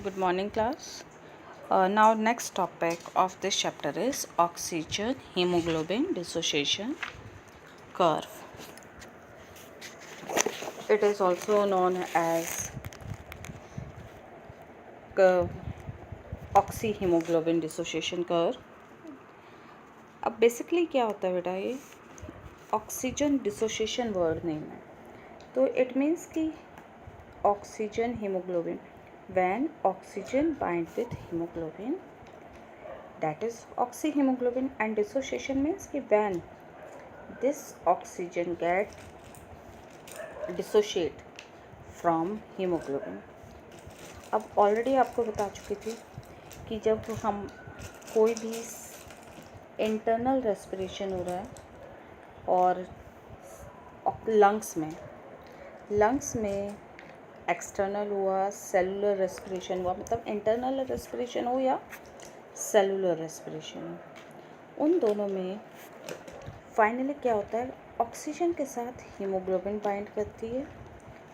Good morning, class. Now, next topic of this chapter is oxygen hemoglobin dissociation curve. It is also known as oxyhemoglobin dissociation curve. अब basically क्या होता है बेटा, ये oxygen dissociation word name है, तो it means कि oxygen haemoglobin, when oxygen bind with hemoglobin, that is oxyhemoglobin, and dissociation means कि when this oxygen get dissociate from hemoglobin. अब ऑलरेडी आपको बता चुकी थी कि जब हम कोई भी इंटरनल रेस्पिरेशन हो रहा है और लंग्स में एक्सटर्नल हुआ, सेलुलर रेस्पिरेशन हुआ, मतलब इंटरनल रेस्पिरेशन हो या सेलुलर रेस्पिरेशन हो, उन दोनों में फाइनली क्या होता है, ऑक्सीजन के साथ हीमोग्लोबिन बाइंड करती है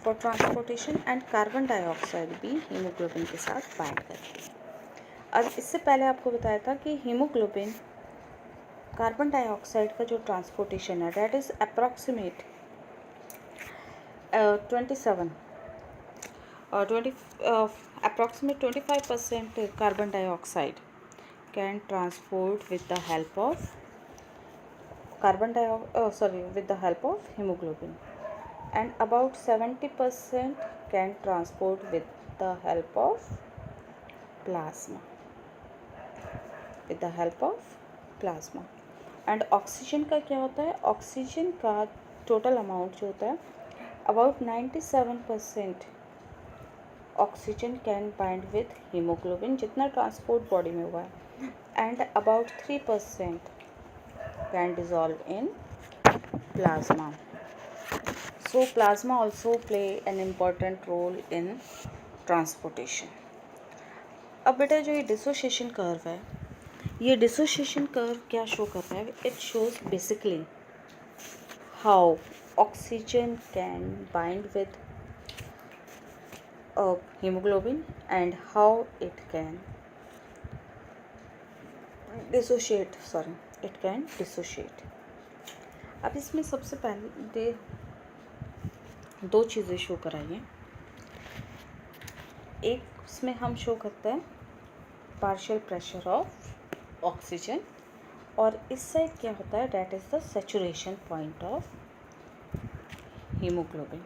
for transportation, and carbon dioxide भी हीमोग्लोबिन के साथ बाइंड करती है. अब इससे पहले आपको बताया था कि हीमोग्लोबिन कार्बन डाइऑक्साइड का जो ट्रांसपोर्टेशन है that is approximate 25% carbon dioxide can transport with the help of with the help of hemoglobin, and about 70% can transport with the help of plasma. And oxygen का क्या होता है, oxygen का total amount जो होता है about 97% oxygen can bind with hemoglobin, जितना transport body में हुआ है, and about 3% can dissolve in plasma. So plasma also play an important role in transportation. अब बेटा जो ये डिसोसिएशन कर्व है, ये डिसोसिएशन कर्व क्या शो कर रहा है, it shows basically how oxygen can bind with hemoglobin and how it can dissociate. अब इसमें सबसे पहले दो चीज़ें शो कराइए. एक इसमें हम शो करते हैं पार्शियल प्रेशर ऑफ ऑक्सीजन, और इस साइड क्या होता है, that is the saturation point of haemoglobin.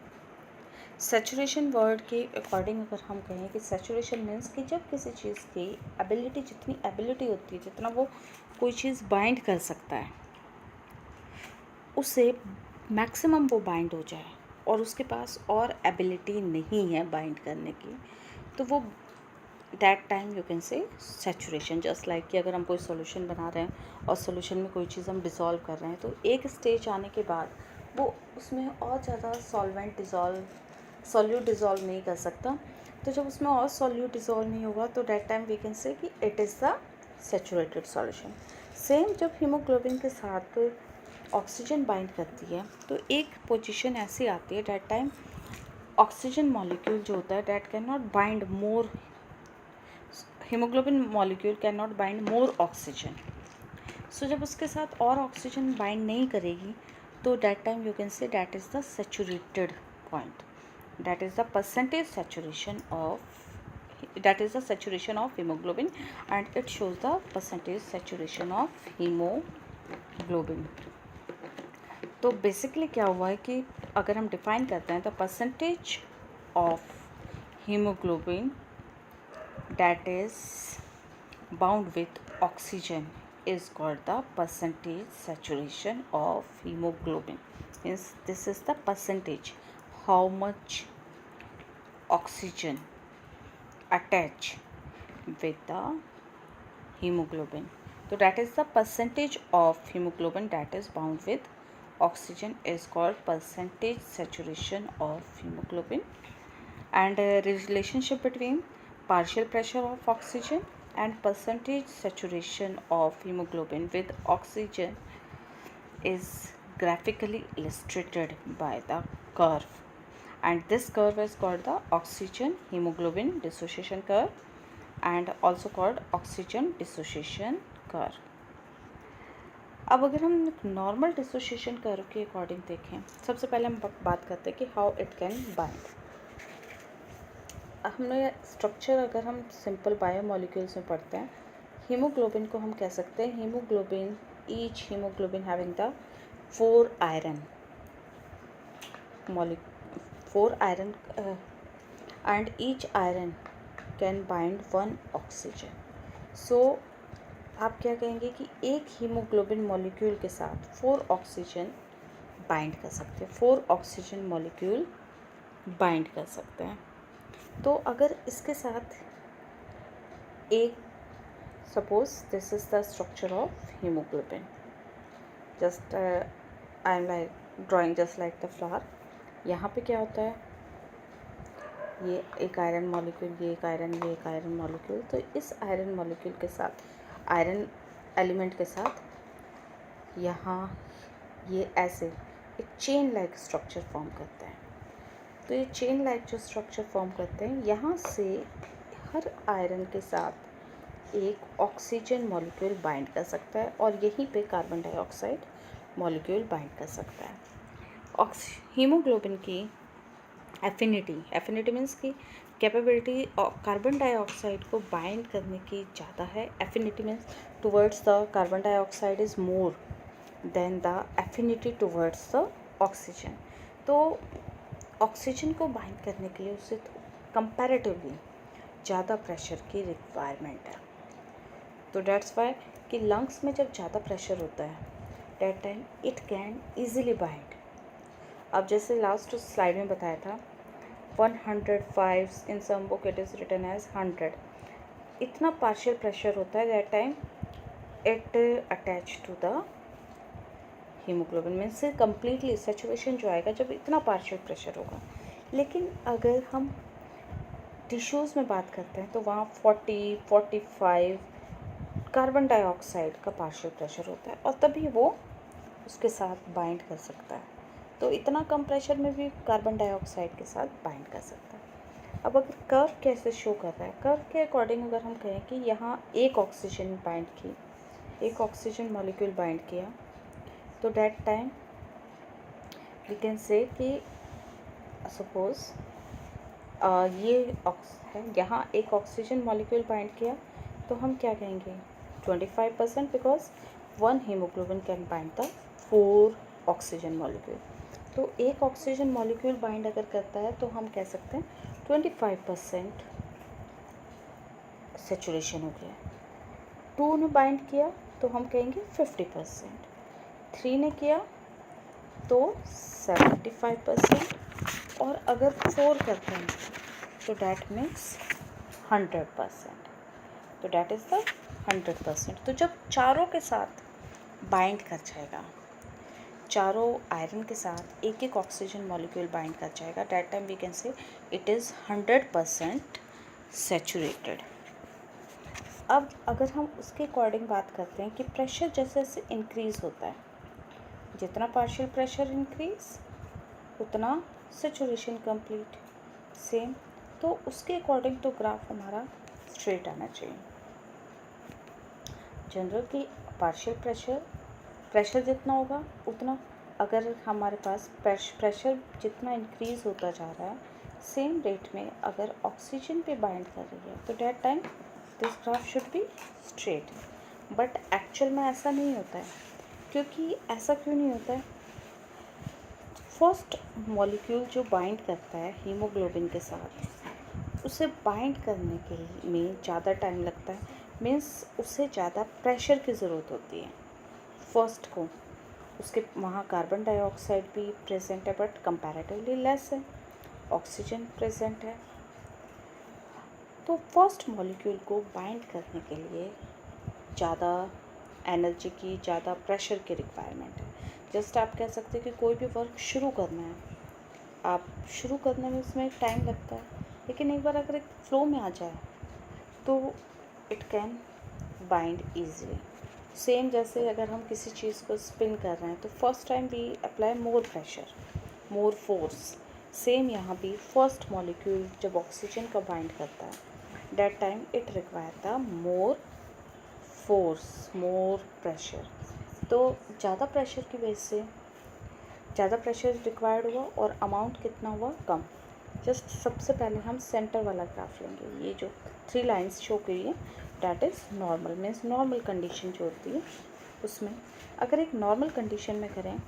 Saturation word के अकॉर्डिंग अगर हम कहें कि सैचुरेशन मीन्स कि जब किसी चीज़ की एबिलिटी, जितनी एबिलिटी होती है, जितना वो कोई चीज़ बाइंड कर सकता है, उससे मैक्सिमम वो बाइंड हो जाए और उसके पास और एबिलिटी नहीं है बाइंड करने की, तो वो दैट टाइम यू कैन से सैचुरेशन. जस्ट लाइक कि अगर हम कोई सॉल्यूशन बना रहे हैं और सॉल्यूशन में कोई चीज़ हम डिसॉल्व कर रहे हैं, तो एक स्टेज आने के बाद वो उसमें और ज़्यादा सॉल्यूट डिज़ोल्व नहीं कर सकता. तो जब उसमें और सॉल्यूट डिज़ोल्व नहीं होगा तो that time we can say कि it is the saturated solution. Same जब हीमोग्लोबिन के साथ ऑक्सीजन बाइंड करती है तो एक पोजीशन ऐसी आती है, दैट टाइम ऑक्सीजन मॉलिक्यूल जो होता है that can not bind more, haemoglobin molecule can not bind more oxygen. So जब उसके साथ और ऑक्सीजन बाइंड नहीं करेगी तो that time you can say that is the saturated point. That is the percentage saturation of hemoglobin, and it shows the percentage saturation of hemoglobin. तो basically क्या हुआ है कि अगर हम डिफाइन करते हैं तो percentage of haemoglobin that is bound with oxygen is called the percentage saturation of hemoglobin. Means this is the percentage, how much oxygen attach with the hemoglobin. So that is the percentage of hemoglobin that is bound with oxygen is called percentage saturation of hemoglobin. And relationship between partial pressure of oxygen and percentage saturation of hemoglobin with oxygen is graphically illustrated by the curve, and this curve is called the oxygen hemoglobin dissociation curve. And also called oxygen dissociation curve. अब अगर हम normal dissociation curve के according देखें, सबसे पहले हम बात करते हैं कि हाउ इट कैन बाइंड। हमने स्ट्रक्चर अगर हम सिंपल बायोमोलिक्यूल्स में पढ़ते हैं, हीमोग्लोबिन को हम कह सकते हैं haemoglobin, each haemoglobin having the 4 iron and each iron can bind 1 oxygen. So आप क्या कहेंगे कि एक हीमोग्लोबिन मॉलिक्यूल के साथ 4 ऑक्सीजन बाइंड कर सकते हैं, 4 ऑक्सीजन मॉलिक्यूल बाइंड कर सकते हैं। तो अगर इसके साथ एक, suppose this is the structure of haemoglobin, just I am like drawing just like the flower. यहाँ पे क्या होता है, ये एक आयरन मॉलिक्यूल, ये एक आयरन, ये एक आयरन मॉलिक्यूल। तो इस आयरन मॉलिक्यूल के साथ, आयरन एलिमेंट के साथ यहाँ ये ऐसे एक चेन लाइक स्ट्रक्चर फॉर्म करते हैं। तो ये चेन लाइक जो स्ट्रक्चर फॉर्म करते हैं, यहाँ से हर आयरन के साथ एक ऑक्सीजन मॉलिक्यूल बाइंड कर सकता है और यहीं पे कार्बन डाइऑक्साइड मॉलिक्यूल बाइंड कर सकता है। हीमोग्लोबिन की एफिनिटी मीन्स की कैपेबिलिटी कार्बन डाइऑक्साइड को बाइंड करने की ज़्यादा है। Affinity means towards the carbon dioxide is more than the affinity towards the oxygen. तो ऑक्सीजन को बाइंड करने के लिए उसे कंपैरेटिवली ज़्यादा प्रेशर की रिक्वायरमेंट है। तो डेट्स वाई कि लंग्स में जब ज़्यादा प्रेशर होता है, that time it can easily bind. अब जैसे लास्ट स्लाइड में बताया था 105, in some book it is written as 100, इतना पार्शियल प्रेशर होता है, that time it attach to the haemoglobin means से कम्प्लीटली सैचुरेशन जो आएगा जब इतना पार्शियल प्रेशर होगा। लेकिन अगर हम टिश्यूज़ में बात करते हैं तो वहाँ 40-45 कार्बन डाइऑक्साइड का पार्शियल प्रेशर होता है और तभी वो उसके साथ बाइंड कर सकता है। तो इतना कम प्रेशर में भी कार्बन डाइऑक्साइड के साथ बाइंड कर सकता है। अब अगर कर्व कैसे शो कर रहा है, कर्व के अकॉर्डिंग अगर हम कहें कि यहाँ एक ऑक्सीजन बाइंड की, एक ऑक्सीजन मॉलिक्यूल बाइंड किया, तो that time we can say कि सपोज ये है, यहाँ एक ऑक्सीजन मॉलिक्यूल बाइंड किया, तो हम क्या कहेंगे 25%, because 1 haemoglobin can bind the 4 oxygen molecule. तो एक ऑक्सीजन मॉलिक्यूल बाइंड अगर करता है तो हम कह सकते हैं 25% सेचुरेशन हो गया। 2 ने बाइंड किया तो हम कहेंगे 50%, 3 ने किया तो 75%, और अगर 4 करते हैं तो डैट मीन्स 100%। तो डैट इज़ द 100%। तो जब चारों के साथ बाइंड कर जाएगा, चारों आयरन के साथ एक एक ऑक्सीजन मॉलिक्यूल बाइंड कर जाएगा, that time we can say it is 100% saturated. अब अगर हम उसके अकॉर्डिंग बात करते हैं कि प्रेशर जैसे जैसे इंक्रीज़ होता है, जितना पार्शियल प्रेशर इंक्रीज उतना सैचुरेशन कंप्लीट सेम। तो उसके अकॉर्डिंग तो ग्राफ हमारा स्ट्रेट आना चाहिए। जनरल की पार्शियल प्रेशर जितना होगा उतना, अगर हमारे पास प्रेशर जितना इंक्रीज़ होता जा रहा है, सेम रेट में अगर ऑक्सीजन पे बाइंड कर रही है, तो that time this graph should be straight. But actual में ऐसा नहीं होता है। क्योंकि ऐसा क्यों नहीं होता है, फर्स्ट मॉलिक्यूल जो बाइंड करता है हीमोग्लोबिन के साथ, उसे बाइंड करने के में ज़्यादा टाइम लगता है, मीन्स उसे ज़्यादा प्रेशर की ज़रूरत होती है फर्स्ट को। उसके वहाँ कार्बन डाइऑक्साइड भी प्रेजेंट है बट कंपैरेटिवली लेस है, ऑक्सीजन प्रेजेंट है। तो फर्स्ट मॉलिक्यूल को बाइंड करने के लिए ज़्यादा एनर्जी की, ज़्यादा प्रेशर की रिक्वायरमेंट है। जस्ट आप कह सकते हैं कि कोई भी वर्क शुरू करना है, आप शुरू करने में उसमें टाइम लगता है, लेकिन एक बार अगर एक फ्लो में आ जाए तो it can bind easily. Same जैसे अगर हम किसी चीज़ को स्पिन कर रहे हैं तो first time we apply more pressure, more force. Same यहाँ भी फर्स्ट मॉलिक्यूल जब ऑक्सीजन का बाइंड करता है that time it require the more force, more pressure. तो ज़्यादा प्रेशर की वजह से ज़्यादा प्रेशर रिक्वायर्ड हुआ और अमाउंट कितना हुआ, कम. जस्ट सबसे पहले हम सेंटर वाला ग्राफ लेंगे. ये जो 3 लाइन्स शो की है that is normal, means normal condition जो होती है उसमें. अगर एक नॉर्मल कंडीशन में करें,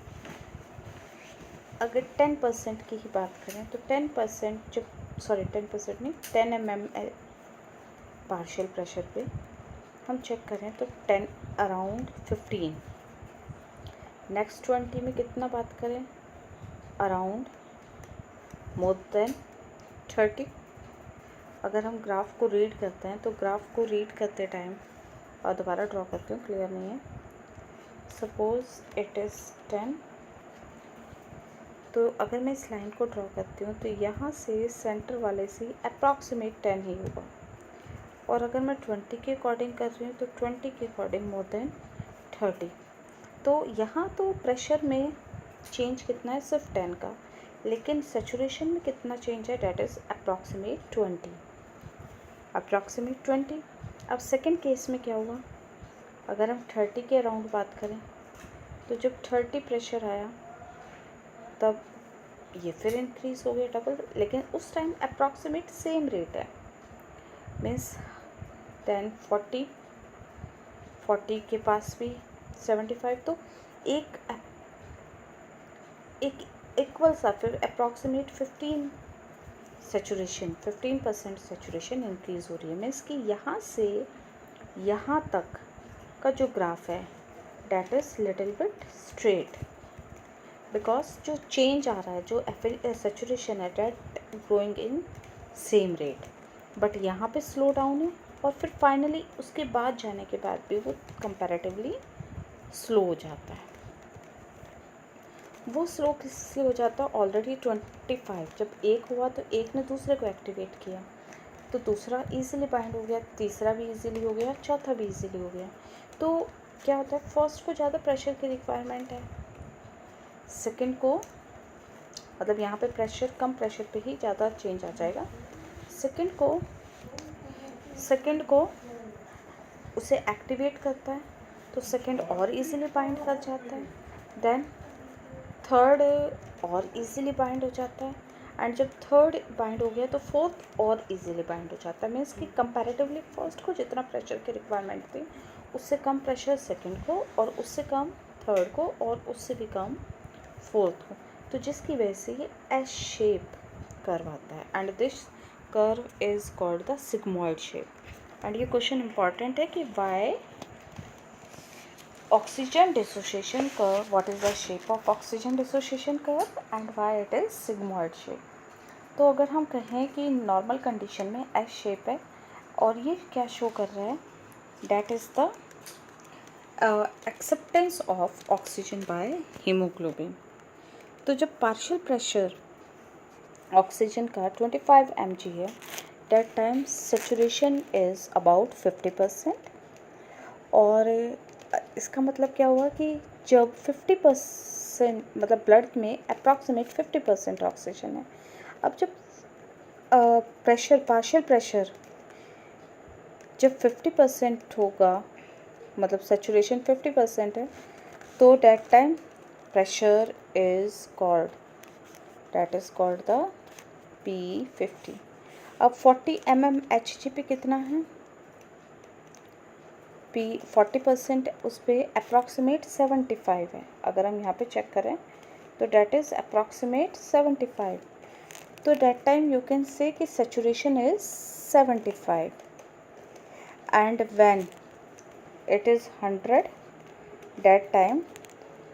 अगर 10% की ही बात करें तो 10% जब 10% नहीं 10 mm पार्शियल प्रेशर पे हम चेक करें तो 10 अराउंड 15. नेक्स्ट 20 में कितना बात करें, अराउंड मोर देन 30. अगर हम ग्राफ को रीड करते हैं तो ग्राफ को रीड करते टाइम, और दोबारा ड्रॉ करती हूँ, क्लियर नहीं है. Suppose it is 10. तो अगर मैं इस लाइन को ड्रॉ करती हूँ तो यहाँ से सेंटर वाले से अप्रॉक्सीमेट 10 ही होगा. और अगर मैं 20 के अकॉर्डिंग कर रही हूँ तो 20 के अकॉर्डिंग मोर देन 30. तो यहाँ तो प्रेशर में चेंज कितना है, सिर्फ 10 का, लेकिन सेचुरेशन में कितना चेंज है, डैट इज़ अप्रॉक्सीमेट 20. अब सेकंड केस में क्या हुआ, अगर हम 30 के अराउंड बात करें तो जब 30 प्रेशर आया तब ये फिर इंक्रीज़ हो गया डबल, लेकिन उस टाइम अप्रॉक्सीमेट सेम रेट है, मीन्स देन 40 के पास भी 75. तो एक इक्वल सा फिर अप्रॉक्सीमेट 15% सेचुरेशन इंक्रीज़ हो रही है. मीन्स कि यहाँ से यहाँ तक का जो ग्राफ है that is little bit straight, because जो चेंज आ रहा है, जो सेचुरेशन है that growing in same rate, but यहाँ पे स्लो डाउन है और फिर फाइनली उसके बाद जाने के बाद भी वो कंपैरेटिवली स्लो हो जाता है. वो स्लो किससे हो जाता है, ऑलरेडी 25 जब एक हुआ तो एक ने दूसरे को एक्टिवेट किया तो दूसरा इजीली बाइंड हो गया, तीसरा भी इजीली हो गया, चौथा भी इजीली हो गया. तो क्या होता है, फर्स्ट को ज़्यादा प्रेशर की रिक्वायरमेंट है, सेकंड को मतलब यहाँ पे प्रेशर कम प्रेशर पे ही ज़्यादा चेंज आ जाएगा. सेकंड को उसे एक्टिवेट करता है तो सेकंड और इजीली बाइंड कर जाता है, देन थर्ड और इजीली बाइंड हो जाता है, एंड जब थर्ड बाइंड हो गया तो फोर्थ और इजीली बाइंड हो जाता है. मीन्स कि कंपैरेटिवली फर्स्ट को जितना प्रेशर की रिक्वायरमेंट थी उससे कम प्रेशर सेकंड को, और उससे कम थर्ड को, और उससे भी कम फोर्थ को. तो जिसकी वजह से ये एस शेप कर्व आता है, and this curve is called the sigmoid shape. And ये क्वेश्चन इंपॉर्टेंट है कि Y oxygen dissociation curve, what is the shape of oxygen dissociation curve and why it is sigmoid shape. तो अगर हम कहें कि नॉर्मल कंडीशन में S shape है और ये क्या शो कर रहा है, that is the acceptance of oxygen by haemoglobin. तो जब पार्शियल प्रेशर ऑक्सीजन का 25 mg है, that time saturation is about 50%. और इसका मतलब क्या हुआ कि जब 50% मतलब ब्लड में अप्रॉक्सीमेट 50% ऑक्सीजन है. अब जब पार्शियल प्रेशर जब 50% होगा, मतलब सेचुरेशन 50% है, तो that time pressure is called the P50. अब 40 mm Hg पे कितना है, 40% उस पर अप्रॉक्सीमेट 75 है. अगर हम यहाँ पे चेक करें तो डैट इज़ अप्रॉक्सीमेट 75. तो that time you can say कि saturation is 75, and when it is 100 that time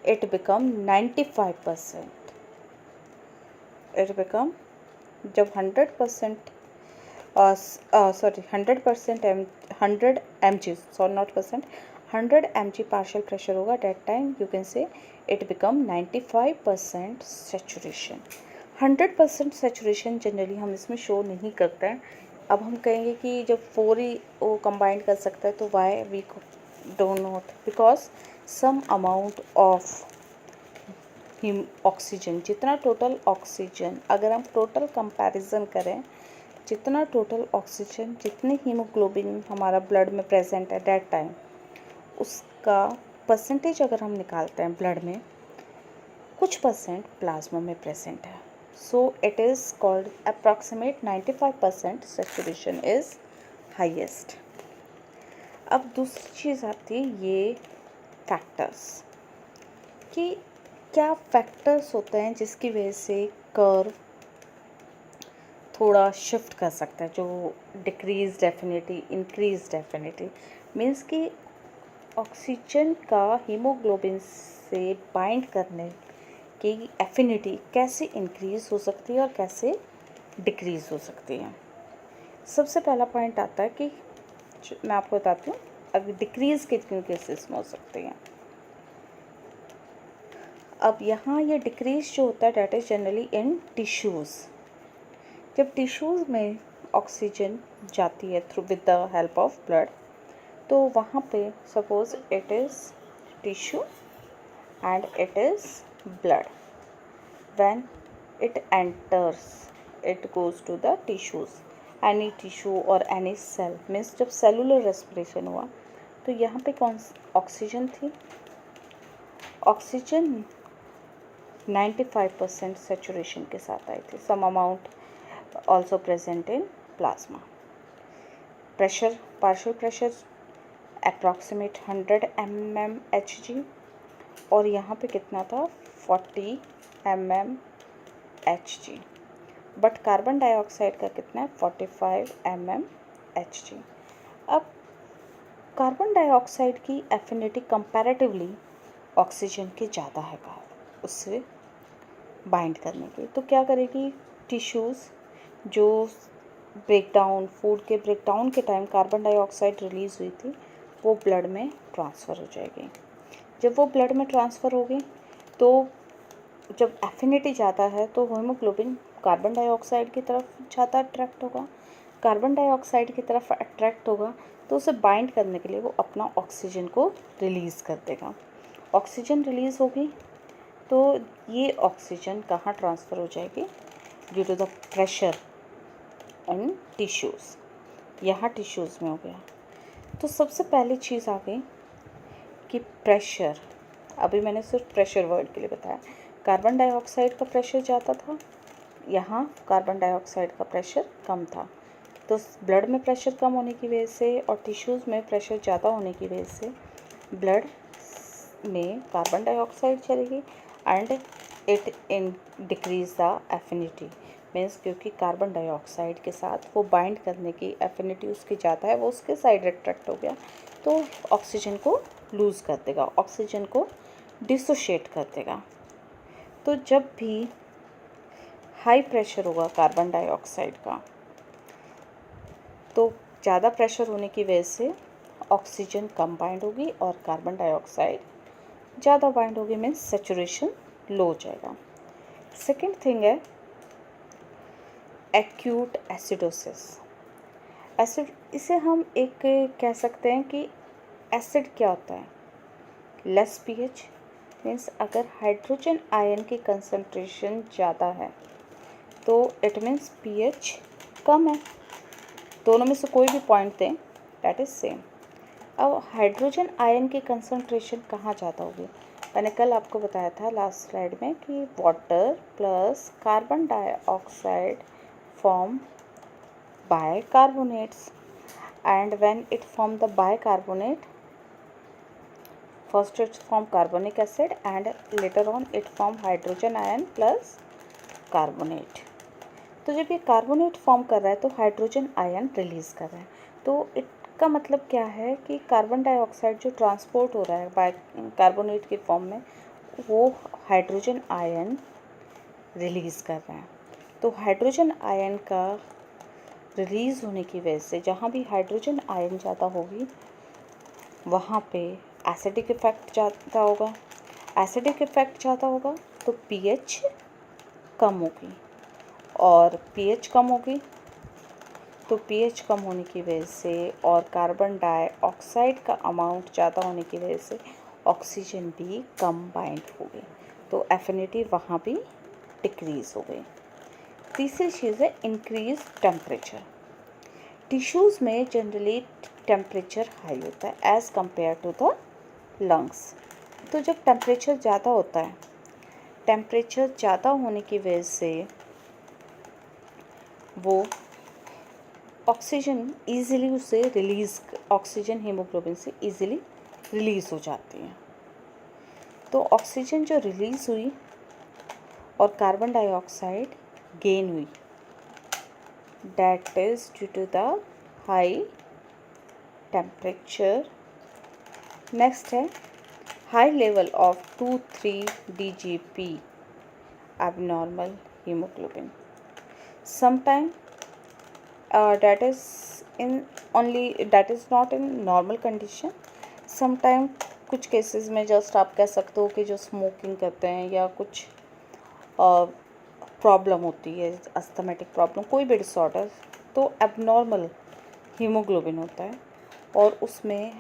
it become 95%. जब 100% 100 mg, sorry not percent, 100 mg partial pressure होगा, that time you can say it become 95% saturation. 100% saturation generally हम इसमें show नहीं करते हैं. अब हम कहेंगे कि जब 4 ही वो कंबाइंड कर सकता है तो why we don't know, because some amount of oxygen, जितना टोटल ऑक्सीजन, अगर हम टोटल कंपैरिजन करें जितना टोटल ऑक्सीजन, जितनी हीमोग्लोबिन हमारा ब्लड में प्रेजेंट है दैट टाइम, उसका परसेंटेज अगर हम निकालते हैं ब्लड में, कुछ परसेंट प्लाज्मा में प्रेजेंट है. So it is called approximate 95% saturation is highest. अब दूसरी चीज़ आती है ये फैक्टर्स, कि क्या फैक्टर्स होते हैं जिसकी वजह से कर्व थोड़ा शिफ्ट कर सकता है, जो decrease definitely, increase definitely. Means कि ऑक्सीजन का हीमोग्लोबिन से बाइंड करने की एफिनिटी कैसे इंक्रीज़ हो सकती है और कैसे डिक्रीज़ हो सकती है. सबसे पहला पॉइंट आता है कि मैं आपको बताती हूँ अगर डिक्रीज़ कितने केसेस में हो सकती हैं. अब यहाँ ये डिक्रीज़ जो होता है that is generally in tissues. जब टिश्यूज़ में ऑक्सीजन जाती है through with the help of blood, तो वहाँ पे suppose it is tissue and it is blood. When it enters, it goes to the tissues, any tissue or any cell. Means जब cellular respiration हुआ तो यहाँ पे कौन ऑक्सीजन थी. ऑक्सीजन 95% सेचुरेशन के साथ आई थी. Some amount also present in plasma. Pressure, partial pressure approximate 100 mmHg, और यहाँ पे कितना था 40 mmHg. बट कार्बन डाइऑक्साइड का कितना है 45 mmHg. अब कार्बन डाइऑक्साइड की एफिनिटी कंपैरेटिवली ऑक्सीजन की ज़्यादा है उससे बाइंड करने की. तो क्या करेगी टिश्यूज़, जो ब्रेकडाउन, फूड के ब्रेकडाउन के टाइम कार्बन डाइऑक्साइड रिलीज़ हुई थी, वो ब्लड में ट्रांसफ़र हो जाएगी. जब वो ब्लड में ट्रांसफ़र होगी तो जब एफिनिटी ज़्यादा है तो हीमोग्लोबिन कार्बन डाइऑक्साइड की तरफ ज़्यादा अट्रैक्ट होगा. कार्बन डाइऑक्साइड की तरफ अट्रैक्ट होगा तो उसे बाइंड करने के लिए वो अपना ऑक्सीजन को रिलीज़ कर देगा. ऑक्सीजन रिलीज़ होगी तो ये ऑक्सीजन कहाँ ट्रांसफ़र हो जाएगी due to the pressure in tissues. यहाँ टिश्यूज़ में हो गया. तो सबसे पहली चीज़ आ गई कि प्रेशर. अभी मैंने सिर्फ प्रेशर वर्ड के लिए बताया. कार्बन डाइऑक्साइड का प्रेशर ज़्यादा था, यहाँ कार्बन डाइऑक्साइड का प्रेशर कम था. तो ब्लड में प्रेशर कम होने की वजह से और टिश्यूज़ में प्रेशर ज़्यादा होने की वजह से ब्लड में कार्बन डाइऑक्साइड चलेगी and it in decrease the affinity. Means क्योंकि कार्बन डाइऑक्साइड के साथ वो बाइंड करने की एफिनिटी उसकी ज़्यादा है, वो उसके साइड अट्रैक्ट हो गया तो ऑक्सीजन को लूज़ कर देगा, ऑक्सीजन को डिसोशिएट कर देगा. तो जब भी हाई प्रेशर होगा कार्बन डाइऑक्साइड का तो ज़्यादा प्रेशर होने की वजह से ऑक्सीजन कम बाइंड होगी और कार्बन डाइऑक्साइड ज़्यादा बाइंड होगी. मीन्स सेचुरेशन लो हो जाएगा. सेकेंड थिंग है एक्यूट एसिडोसिस. एसिड, इसे हम एक कह सकते हैं कि एसिड क्या होता है लेस पीएच. मीन्स अगर हाइड्रोजन आयन की कंसंट्रेशन ज़्यादा है तो इट मीन्स पीएच कम है. दोनों में से कोई भी पॉइंट दें दैट इज़ सेम. अब हाइड्रोजन आयन की कंसंट्रेशन कहाँ ज़्यादा होगी. मैंने कल आपको बताया था लास्ट स्लाइड में कि water plus carbon dioxide form bicarbonates, and when it form the bicarbonate, first it form carbonic acid and later on it form hydrogen ion plus carbonate. तो जब ये कार्बोनेट फॉर्म कर रहा है तो हाइड्रोजन आयन रिलीज़ कर रहा है. तो इसका मतलब क्या है कि कार्बन डाइऑक्साइड जो ट्रांसपोर्ट हो रहा है बाय कार्बोनेट के फॉर्म में, वो हाइड्रोजन आयन रिलीज़ कर रहा है. तो हाइड्रोजन आयन का रिलीज़ होने की वजह से जहाँ भी हाइड्रोजन आयन ज़्यादा होगी वहाँ पे एसिडिक इफ़ेक्ट ज़्यादा होगा. एसिडिक इफ़ेक्ट ज़्यादा होगा तो पीएच कम होगी, और पीएच कम होगी तो पीएच कम होने की वजह से और कार्बन डाइऑक्साइड का अमाउंट ज़्यादा होने की वजह से ऑक्सीजन भी कम बाइंड होगी. तो एफिनिटी वहाँ भी डिक्रीज़ हो गई. तीसरी चीज़ है इंक्रीज टेम्परेचर। टिश्यूज़ में जनरली टेम्परेचर हाई होता है as compare to the lungs. तो जब टेम्परेचर ज़्यादा होता है, टेम्परेचर ज़्यादा होने की वजह से वो ऑक्सीजन ईज़िली उसे रिलीज़, ऑक्सीजन हीमोग्लोबिन से ईज़िली रिलीज़ हो जाती है। तो ऑक्सीजन जो रिलीज़ हुई और कार्बन डाइऑक्साइड गेन हुई, that is due to the high temperature. Next है high level of 2,3 DGP abnormal hemoglobin. Sometime that is not in normal condition. Sometime कुछ केसेस में जस्ट आप कह सकते हो कि जो स्मोकिंग करते हैं या कुछ प्रॉब्लम होती है, अस्थमेटिक प्रॉब्लम, कोई भी डिसऑर्डर, तो एबनॉर्मल हीमोग्लोबिन होता है और उसमें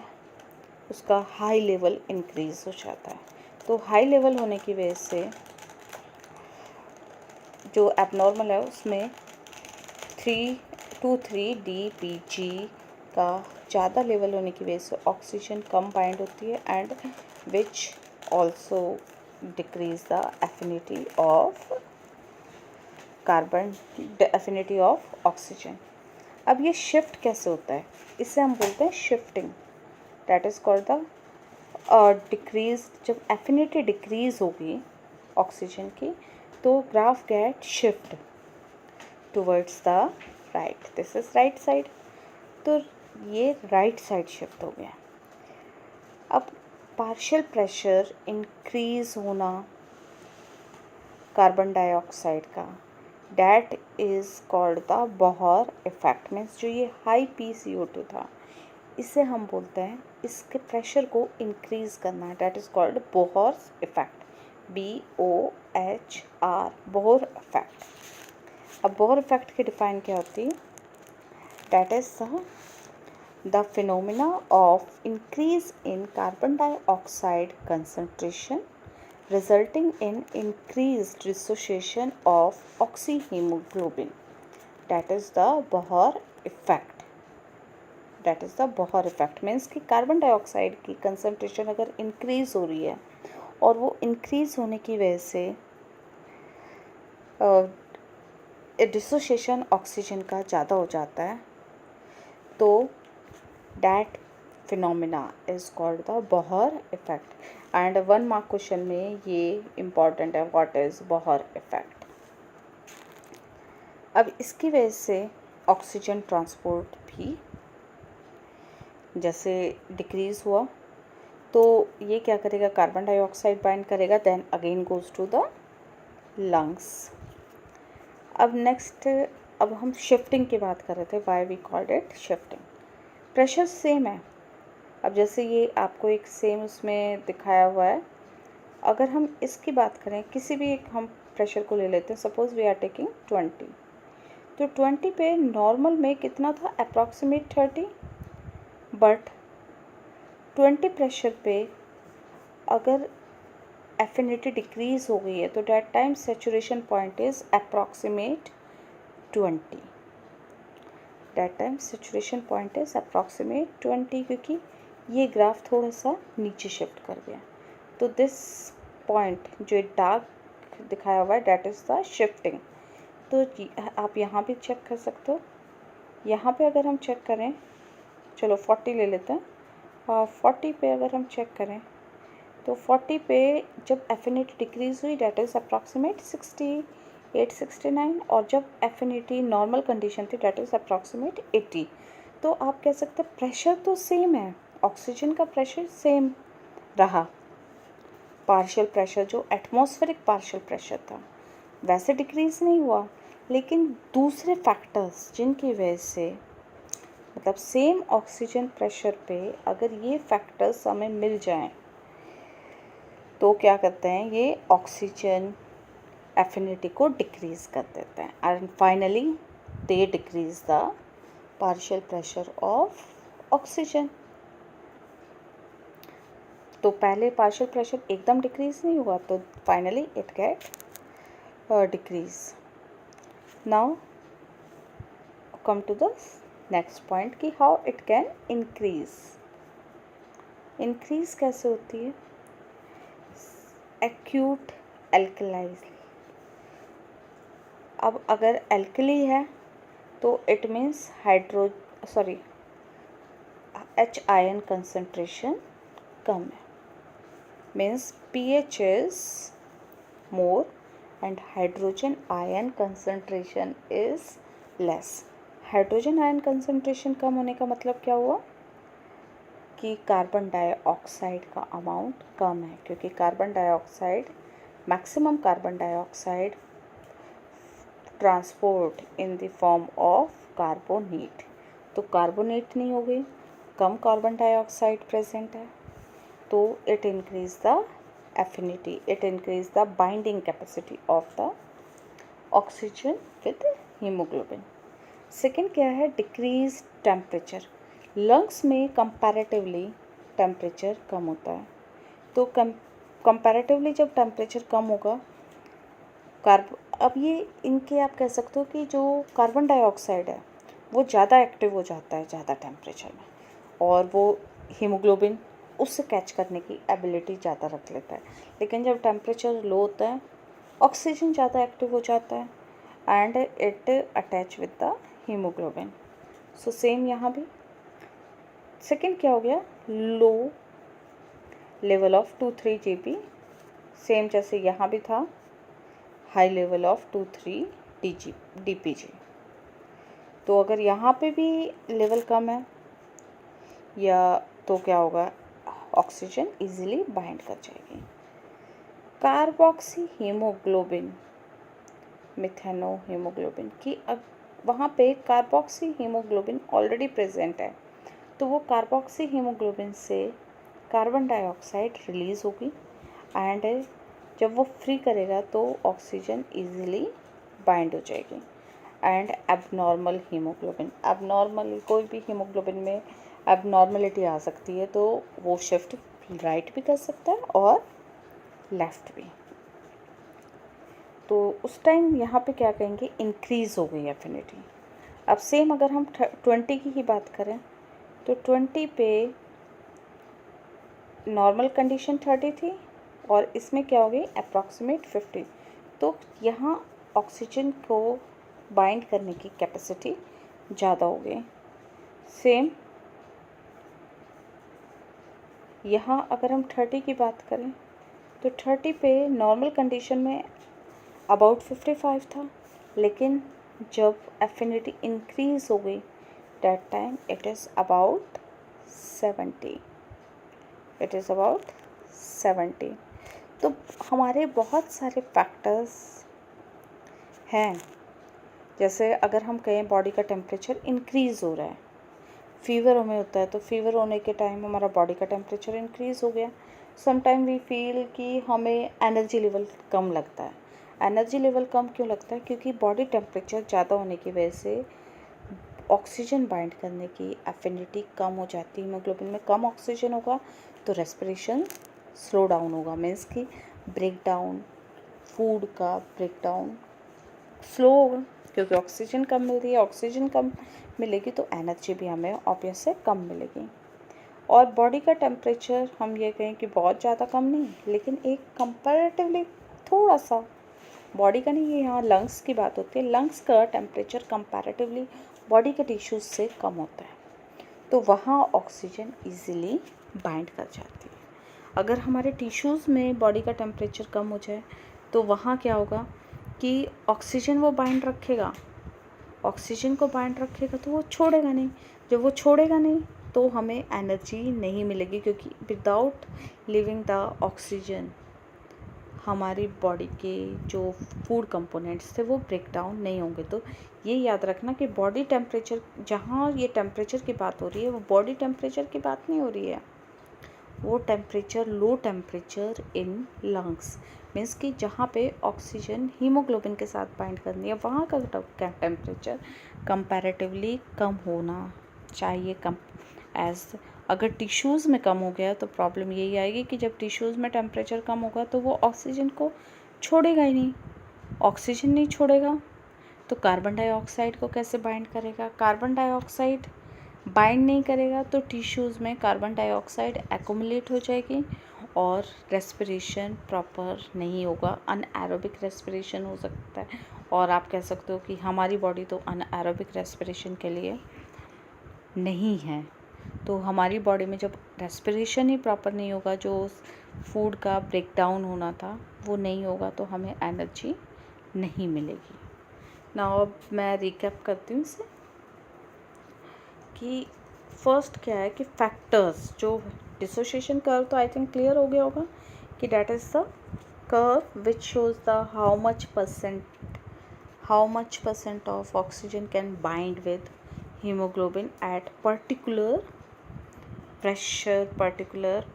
उसका हाई लेवल इंक्रीज़ हो जाता है। तो हाई लेवल होने की वजह से जो एबनॉर्मल है उसमें 3 DPG का ज़्यादा लेवल होने की वजह से ऑक्सीजन कम बाइंड होती है and which also decrease the affinity of carbon, affinity of oxygen. अब ये शिफ्ट कैसे होता है, इसे हम बोलते हैं shifting. That is called the decrease. जब एफिनिटी डिक्रीज होगी ऑक्सीजन की तो graph get shift towards the right. This is right side, तो ये राइट साइड शिफ्ट हो गया। अब पार्शियल प्रेशर इंक्रीज होना कार्बन डाइऑक्साइड का, that is called the Bohr effect. Means जो ये हाई PCO2 था, इसे हम बोलते हैं, इसके प्रेशर को इंक्रीज करना, that is called Bohr effect, BOHR, Bohr effect. अब बोहर इफेक्ट की डिफाइन क्या होती है, that is the phenomena of increase in carbon dioxide concentration resulting in increased dissociation of oxyhemoglobin, that is the Bohr effect. That is the Bohr effect means कि carbon dioxide की concentration अगर increase हो रही है और वो increase होने की वजह से डिसोसिएशन ऑक्सीजन का ज़्यादा हो जाता है, तो that phenomena is called the Bohr effect. And 1 mark question में ये इम्पॉर्टेंट है, व्हाट इज़ बोहर इफेक्ट। अब इसकी वजह से ऑक्सीजन ट्रांसपोर्ट भी जैसे डिक्रीज़ हुआ, तो ये क्या करेगा, कार्बन डाइऑक्साइड बाइंड करेगा, then again goes to the lungs. अब नेक्स्ट, अब हम शिफ्टिंग की बात कर रहे थे, why we called it shifting. Pressure same है। अब जैसे ये आपको एक सेम उसमें दिखाया हुआ है, अगर हम इसकी बात करें, किसी भी एक हम प्रेशर को ले लेते हैं, सपोज़ वी आर टेकिंग 20, तो 20 पे नॉर्मल में कितना था, अप्रॉक्सीमेट 30, बट 20 प्रेशर पे अगर एफिनिटी डिक्रीज हो गई है तो that time saturation point is approximate 20। That time saturation point is approximate 20, क्योंकि ये ग्राफ थोड़ा सा नीचे शिफ्ट कर गया। तो दिस पॉइंट जो डार्क दिखाया हुआ है, डैट इज़ द शिफ्टिंग। तो आप यहाँ भी चेक कर सकते हो, यहाँ पे अगर हम चेक करें, चलो 40 ले लेते हैं, और 40 पे अगर हम चेक करें तो 40 पे जब एफिनिटी डिक्रीज़ हुई, डैट इज़ अप्रॉक्सीमेट 68, 69, और जब एफिनिटी नॉर्मल कंडीशन थी, डैट इज़ अप्रॉक्सीमेट 80। तो आप कह सकते हैं प्रेशर तो सेम है, ऑक्सीजन का प्रेशर सेम रहा, पार्शियल प्रेशर जो एटमॉस्फेरिक पार्शियल प्रेशर था वैसे डिक्रीज़ नहीं हुआ, लेकिन दूसरे फैक्टर्स जिनकी वजह से, मतलब सेम ऑक्सीजन प्रेशर पे अगर ये फैक्टर्स हमें मिल जाएं तो क्या करते हैं, ये ऑक्सीजन एफिनिटी को डिक्रीज़ कर देते हैं, and finally they decrease the partial pressure of oxygen. तो पहले पार्शियल प्रेशर एकदम डिक्रीज़ नहीं हुआ, तो finally it get decrease. Now come to the next point कि how it can increase. Increase कैसे होती है? एक्यूट एल्कलाइज। अब अगर एल्कली है तो it means H ion concentration कम है, means pH is more and hydrogen ion concentration is less। Hydrogen ion concentration कम होने का मतलब क्या हुआ कि कार्बन डाइऑक्साइड का अमाउंट कम है, क्योंकि carbon dioxide maximum carbon dioxide transport in the form of carbonate, तो कार्बोनेट नहीं हो गई, कम कार्बन डाइऑक्साइड प्रेजेंट है, तो it increase the affinity, it increase the binding capacity of the oxygen with haemoglobin. Second क्या है? Decrease temperature. लंग्स में comparatively temperature कम होता है, तो कंपैरेटिवली जब टेम्परेचर कम होगा अब ये इनके आप कह सकते हो कि जो कार्बन डाइऑक्साइड है वो ज़्यादा एक्टिव हो जाता है ज़्यादा टेम्परेचर में, और वो हीमोग्लोबिन उससे कैच करने की एबिलिटी ज़्यादा रख लेता है। लेकिन जब टेम्परेचर लो होता है ऑक्सीजन ज़्यादा एक्टिव हो जाता है and it attach with the haemoglobin. So same यहाँ भी। सेकेंड क्या हो गया? Low level of 2-3 GB, same जैसे यहाँ भी था, हाई लेवल ऑफ 2-3 DPG। तो अगर यहाँ पे भी लेवल कम है या तो क्या होगा? ऑक्सीजन इजीली बाइंड कर जाएगी। कार्बोक्सी हीमोग्लोबिन, मिथेनो हीमोग्लोबिन की अब वहाँ पे कार्बोक्सी हीमोग्लोबिन ऑलरेडी प्रेजेंट है, तो वो कार्बोक्सी हीमोग्लोबिन से कार्बन डाइऑक्साइड रिलीज़ होगी एंड जब वो फ्री करेगा तो ऑक्सीजन इजीली बाइंड हो जाएगी। एंड एबनॉर्मल हीमोग्लोबिन, एबनॉर्मल कोई भी हीमोग्लोबिन में एबनॉर्मलिटी आ सकती है, तो वो शिफ्ट राइट भी कर सकता है और लेफ़्ट भी। तो उस टाइम यहाँ पे क्या कहेंगे? इंक्रीज़ हो गई एफिनिटी। अब सेम अगर हम 20 की ही बात करें तो 20 पे नॉर्मल कंडीशन 30 थी और इसमें क्या हो गई? अप्रॉक्सीमेट 50। तो यहाँ ऑक्सीजन को बाइंड करने की कैपेसिटी ज़्यादा हो गई। सेम यहाँ अगर हम 30 की बात करें तो 30 पे नॉर्मल कंडीशन में अबाउट 55 था, लेकिन जब एफिनिटी इंक्रीज हो गई that time it is about 70, it is about 70। तो हमारे बहुत सारे फैक्टर्स हैं, जैसे अगर हम कहें बॉडी का टेम्परेचर इंक्रीज़ हो रहा है, फीवर हमें होता है तो फीवर होने के टाइम हमारा बॉडी का टेम्परेचर इंक्रीज़ हो गया। समटाइम वी फील कि हमें एनर्जी लेवल कम लगता है। एनर्जी लेवल कम क्यों लगता है? क्योंकि बॉडी टेम्परेचर ज़्यादा होने की वजह से ऑक्सीजन बाइंड करने की एफिनिटी कम हो जाती है। हीमोग्लोबिन में कम ऑक्सीजन होगा तो रेस्पिरेशन स्लो डाउन होगा, मीन्स कि ब्रेक डाउन, फूड का ब्रेक डाउन स्लो होगा, क्योंकि ऑक्सीजन कम मिल रही है। ऑक्सीजन कम मिलेगी तो एनर्जी भी हमें ऑब्वियस से कम मिलेगी। और बॉडी का टेम्परेचर हम ये कहें कि बहुत ज़्यादा कम नहीं, लेकिन एक कंपैरेटिवली थोड़ा सा, बॉडी का नहीं, ये यहाँ लंग्स की बात होती है, लंग्स का टेम्परेचर कंपैरेटिवली बॉडी के टिश्यूज़ से कम होता है, तो वहाँ ऑक्सीजन इजीली बाइंड कर जाती है। अगर हमारे टिश्यूज़ में बॉडी का टेम्परेचर कम हो जाए तो वहाँ क्या होगा कि ऑक्सीजन वो बाइंड रखेगा, ऑक्सीजन को बाइंड रखेगा तो वो छोड़ेगा नहीं। जब वो छोड़ेगा नहीं तो हमें एनर्जी नहीं मिलेगी, क्योंकि विदाउट लिविंग द ऑक्सीजन हमारी बॉडी के जो फूड कंपोनेंट्स थे वो ब्रेक डाउन नहीं होंगे। तो ये याद रखना कि बॉडी टेम्परेचर, जहाँ ये टेम्परेचर की बात हो रही है वो बॉडी टेम्परेचर की बात नहीं हो रही है, वो temperature low temperature in lungs, means कि जहाँ पे ऑक्सीजन हीमोग्लोबिन के साथ बाइंड करनी है वहाँ का टेम्परेचर कंपैरेटिवली कम होना चाहिए। कम एज अगर टिश्यूज़ में कम हो गया तो प्रॉब्लम यही आएगी कि जब टिश्यूज़ में टेम्परेचर कम होगा तो वो ऑक्सीजन को छोड़ेगा ही नहीं, ऑक्सीजन नहीं छोड़ेगा तो कार्बन डाइऑक्साइड को कैसे बाइंड करेगा? कार्बन डाइऑक्साइड बाइंड नहीं करेगा तो टिश्यूज़ में कार्बन डाइऑक्साइड एक्युमुलेट हो जाएगी और रेस्पिरेशन प्रॉपर नहीं होगा, अनएरोबिक रेस्पिरेशन हो सकता है। और आप कह सकते हो कि हमारी बॉडी तो अनएरोबिक रेस्पिरेशन के लिए नहीं है। तो हमारी बॉडी में जब रेस्पिरेशन ही प्रॉपर नहीं होगा, जो फूड का ब्रेक डाउन होना था वो नहीं होगा, तो हमें एनर्जी नहीं मिलेगी। नाउ अब मैं रिकैप करती हूँ इसे कि फर्स्ट क्या है कि फैक्टर्स, जो डिसोसिएशन कर्व तो आई थिंक क्लियर हो गया होगा कि that is the curve which shows the how much percent of oxygen can bind with haemoglobin at particular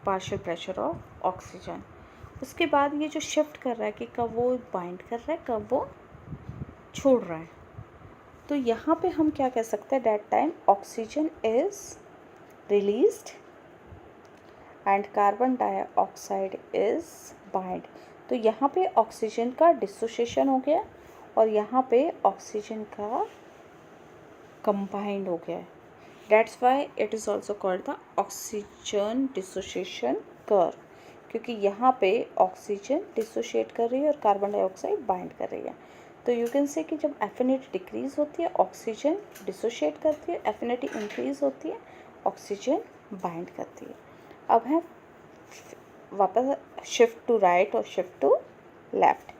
partial pressure of oxygen. उसके बाद ये जो शिफ्ट कर रहा है कि कब वो बाइंड कर रहा है, कब वो छोड़ रहा है। तो यहाँ पे हम क्या कह सकते हैं, that time oxygen is released and carbon dioxide is bind. तो यहाँ पे ऑक्सीजन का डिसोसिएशन हो गया और यहाँ पे ऑक्सीजन का कंबाइंड हो गया है। That's why it is also called the oxygen dissociation curve, क्योंकि यहाँ पे ऑक्सीजन डिसोशिएट कर रही है और कार्बन डाइऑक्साइड बाइंड कर रही है। तो यू कैन से कि जब एफिनिटी डिक्रीज होती है ऑक्सीजन डिसोशिएट करती है, एफिनिटी इंक्रीज होती है ऑक्सीजन बाइंड करती है। अब है वापस शिफ्ट टू राइट और shift to left.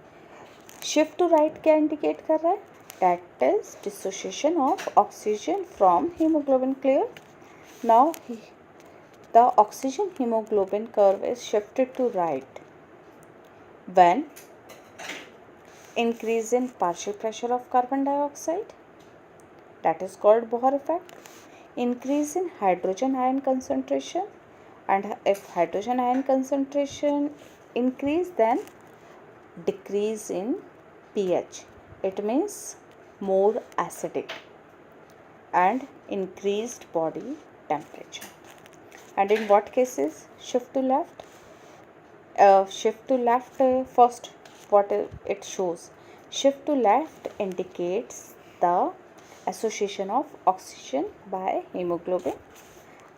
Shift to right क्या इंडिकेट कर रहा है? That is dissociation of oxygen from hemoglobin. Clear? Now the oxygen hemoglobin curve is shifted to right when increase in partial pressure of carbon dioxide, that is called Bohr effect, increase in hydrogen ion concentration, and if hydrogen ion concentration increase then decrease in pH, it means more acidic and increased body temperature. And in what cases shift to left? First what it shows, shift to left indicates the association of oxygen by hemoglobin,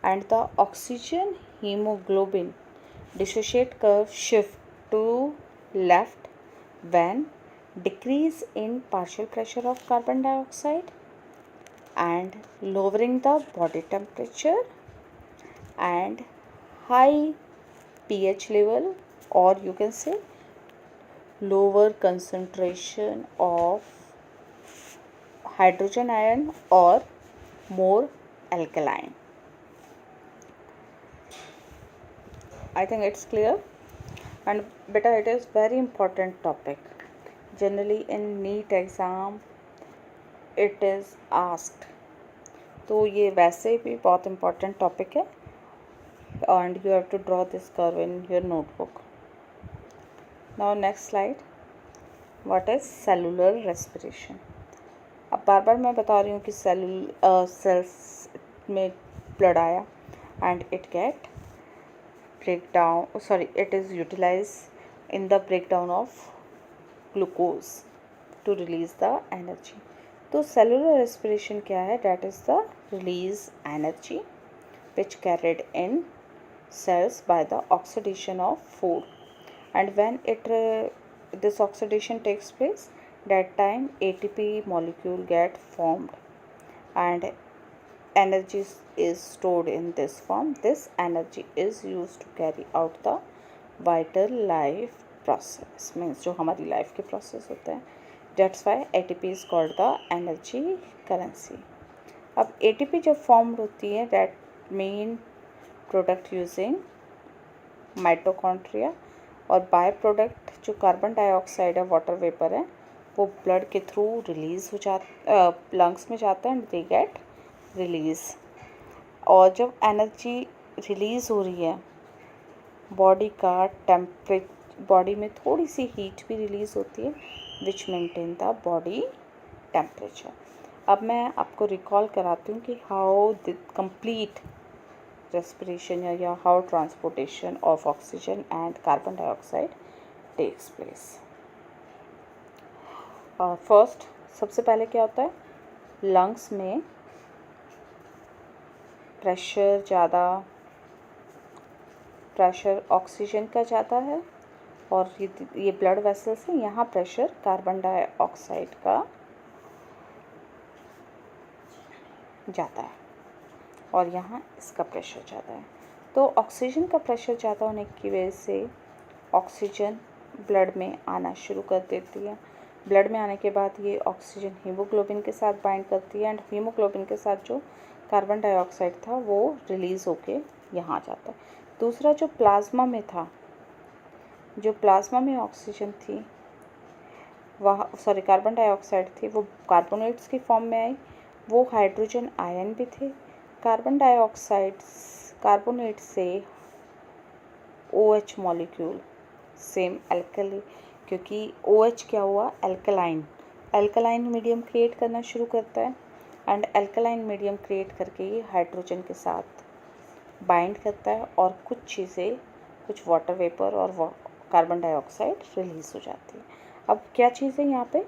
and the oxygen hemoglobin dissociate curve shift to left when decrease in partial pressure of carbon dioxide and lowering the body temperature and high pH level, or you can say lower concentration of hydrogen ion or more alkaline. I think it's clear. And beta, it is very important topic. Generally in NEET exam it is asked. तो ये वैसे भी बहुत important topic है and you have to draw this curve in your notebook. Now next slide, what is cellular respiration? अब बार बार मैं बता रही हूँ कि सेल्स में ब्लड आया and it get it is utilized in the breakdown of glucose to release the energy. तो cellular respiration क्या है? That is the release energy which carried in cells by the oxidation of food, and when this oxidation takes place, that time ATP molecule get formed and energy is stored in this form. This energy is used to carry out the vital life process, means जो हमारी life के process होते हैं. That's why ATP is called the energy currency. अब ATP जब form होती है, that mean product using mitochondria, और बाय प्रोडक्ट जो कार्बन डाइऑक्साइड है, वाटर वेपर है, वो ब्लड के थ्रू रिलीज़ हो लंग्स में जाता है एंड दे गेट रिलीज़. और जब एनर्जी रिलीज़ हो रही है, बॉडी में थोड़ी सी हीट भी रिलीज़ होती है विच मेंटेन द बॉडी टेम्परेचर. अब मैं आपको रिकॉल कराती हूँ कि हाउ द कंप्लीट respiration या how transportation of oxygen and carbon dioxide takes place. First, सबसे पहले क्या होता है, लंग्स में प्रेशर ज़्यादा, प्रेशर ऑक्सीजन का ज़्यादा है और ये ब्लड वेसल्स हैं, यहाँ प्रेशर कार्बन डाइऑक्साइड का ज़्यादा है और यहाँ इसका प्रेशर ज़्यादा है। तो ऑक्सीजन का प्रेशर ज़्यादा होने की वजह से ऑक्सीजन ब्लड में आना शुरू कर देती है। ब्लड में आने के बाद ये ऑक्सीजन हीमोग्लोबिन के साथ बाइंड करती है एंड हीमोग्लोबिन के साथ जो कार्बन डाइऑक्साइड था वो रिलीज़ होके यहाँ आ जाता है। दूसरा जो प्लाज्मा में था, जो प्लाज्मा में ऑक्सीजन थी वह कार्बन डाइऑक्साइड थी, वो कार्बोनेट्स की फॉर्म में आई, वो हाइड्रोजन आयन भी थे। कार्बन डाइऑक्साइड कार्बोनेट से OH मॉलिक्यूल सेम एल्कली, क्योंकि OH क्या हुआ, एल्कलाइन मीडियम क्रिएट करना शुरू करता है एंड एल्कलाइन मीडियम क्रिएट करके ये हाइड्रोजन के साथ बाइंड करता है और कुछ चीज़ें, कुछ वाटर वेपर और कार्बन डाइऑक्साइड रिलीज़ हो जाती है। अब क्या चीज़ है यहाँ पे,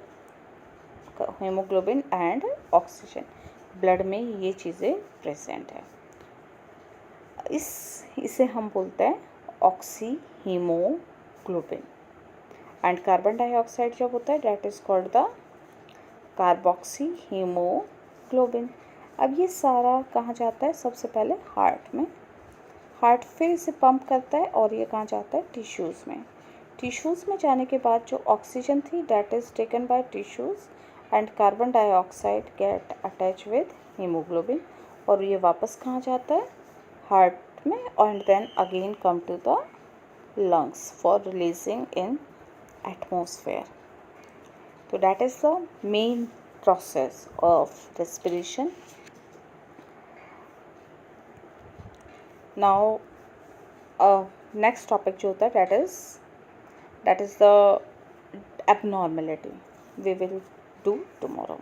हीमोग्लोबिन एंड ऑक्सीजन, ब्लड में ये चीज़ें प्रेजेंट है। इसे हम बोलते हैं oxy haemoglobin and carbon dioxide जब होता है that is called the carboxy haemoglobin. अब ये सारा कहाँ जाता है, सबसे पहले हार्ट में, हार्ट फिर इसे पंप करता है और ये कहाँ जाता है, टिश्यूज़ में। टिश्यूज़ में जाने के बाद जो ऑक्सीजन थी that is taken by tissues and carbon dioxide get attach with haemoglobin और ये वापस कहाँ जाता है, हार्ट में, and then again come to the lungs for releasing in atmosphere. तो that is the main process of respiration. Now next topic जो होता है that is the abnormality we will do tomorrow.